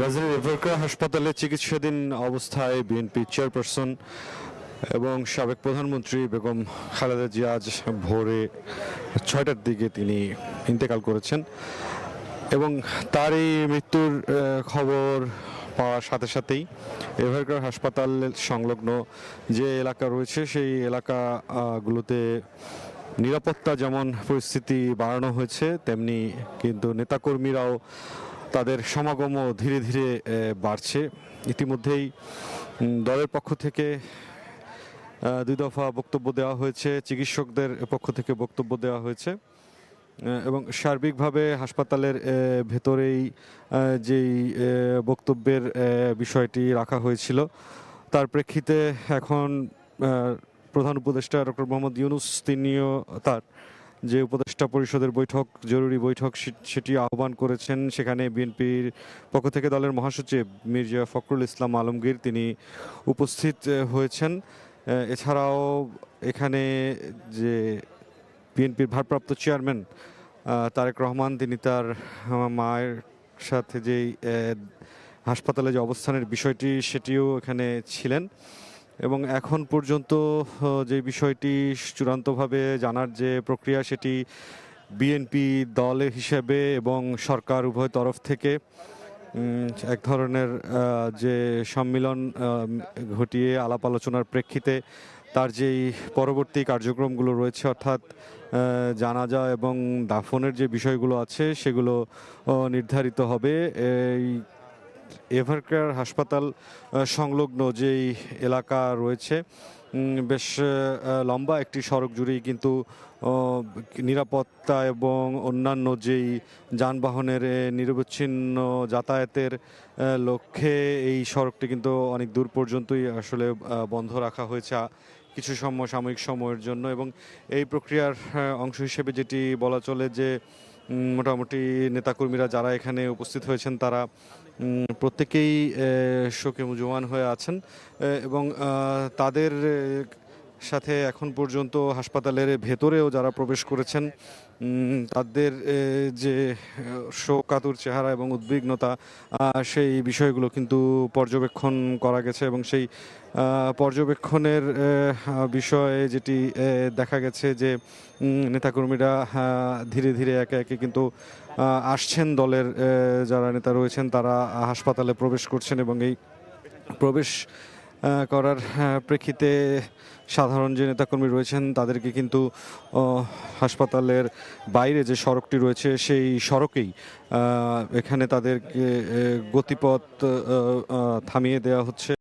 রাজধানীর এভারকেয়ার হাসপাতালে চিকিৎসাধীন অবস্থায় বিএনপি চেয়ারপারসন এবং সাবেক প্রধানমন্ত্রী বেগম খালেদা জিয়া আজ ভোরে 6টার দিকে তিনি ইন্তেকাল করেছেন এবং তার এই মৃত্যুর খবর পাওয়ার সাথে সাথেই এভারকেয়ার হাসপাতাল সংলগ্ন যে এলাকা রয়েছে সেই এলাকাগুলোতে নিরাপত্তা যেমন পরিস্থিতি বাড়ানো হয়েছে, তেমনি কিন্তু নেতাকর্মীরাও তাদের সমাগমও ধীরে ধীরে বাড়ছে। ইতিমধ্যেই দলের পক্ষ থেকে 2 দফা বক্তব্য দেওয়া হয়েছে, চিকিৎসকদের পক্ষ থেকে বক্তব্য দেওয়া হয়েছে এবং সার্বিকভাবে হাসপাতালের ভেতরেই যেই বক্তব্যের বিষয়টি রাখা হয়েছিল তার প্রেক্ষিতে এখন প্রধান উপদেষ্টা ডক্টর মোহাম্মদ ইউনূস তিনিও তার যে উপদেষ্টা পরিষদের বৈঠক, জরুরি বৈঠক, সেটি আহ্বান করেছেন। সেখানে বিএনপির পক্ষ থেকে দলের মহাসচিব মির্জা ফখরুল ইসলাম আলমগীর তিনি উপস্থিত হয়েছেন। এছাড়াও এখানে যে বিএনপির ভারপ্রাপ্ত চেয়ারম্যান তারেক রহমান তিনি তার মায়ের সাথে যেই হাসপাতালে যে অবস্থানের বিষয়টি সেটিও এখানে ছিলেন এবং এখন পর্যন্ত যে বিষয়টি চূড়ান্তভাবে জানার যে প্রক্রিয়া সেটি বিএনপি দল হিসেবে এবং সরকার উভয় তরফ থেকে এক ধরনের যে সম্মিলন ঘটিয়ে আলাপ আলোচনার প্রেক্ষিতে তার যেই পরবর্তী কার্যক্রমগুলো রয়েছে, অর্থাৎ জানাজা এবং দাফনের যে বিষয়গুলো আছে সেগুলো নির্ধারিত হবে। এই এভারকেয়ার হাসপাতাল সংলগ্ন যেই এলাকা রয়েছে বেশ লম্বা একটি সড়ক জুড়েই কিন্তু নিরাপত্তা এবং অন্যান্য যেই যানবাহনের নিরবচ্ছিন্ন যাতায়াতের লক্ষ্যে এই সড়কটি কিন্তু অনেক দূর পর্যন্তই আসলে বন্ধ রাখা হয়েছে কিছু সাময়িক সময়ের জন্য এবং এই প্রক্রিয়ার অংশ হিসেবে যেটি বলা চলে যে মোটামুটি নেতাকর্মীরা যারা এখানে উপস্থিত হয়েছেন তারা প্রত্যেকেই শোকে মুজওয়ান হয়ে আছেন এবং তাদের সাথে এখন পর্যন্ত হাসপাতালের ভেতরেও যারা প্রবেশ করেছেন তাদের যে শোকাতুর চেহারা এবং উদ্বিগ্নতা সেই বিষয়গুলো কিন্তু পর্যবেক্ষণ করা গেছে এবং সেই পর্যবেক্ষণের বিষয়ে যেটি দেখা গেছে যে নেতাকর্মীরা ধীরে ধীরে একে একে কিন্তু আসছেন, দলের যারা নেতা রয়েছেন তারা হাসপাতালে প্রবেশ করছেন এবং এই প্রবেশ করার প্রেক্ষিতে সাধারণ যে নেতাকর্মী রয়েছেন তাদেরকে কিন্তু হাসপাতালের বাইরে যে সড়কটি রয়েছে সেই সড়কেই এখানে তাদেরকে গতিপথ থামিয়ে দেওয়া হচ্ছে।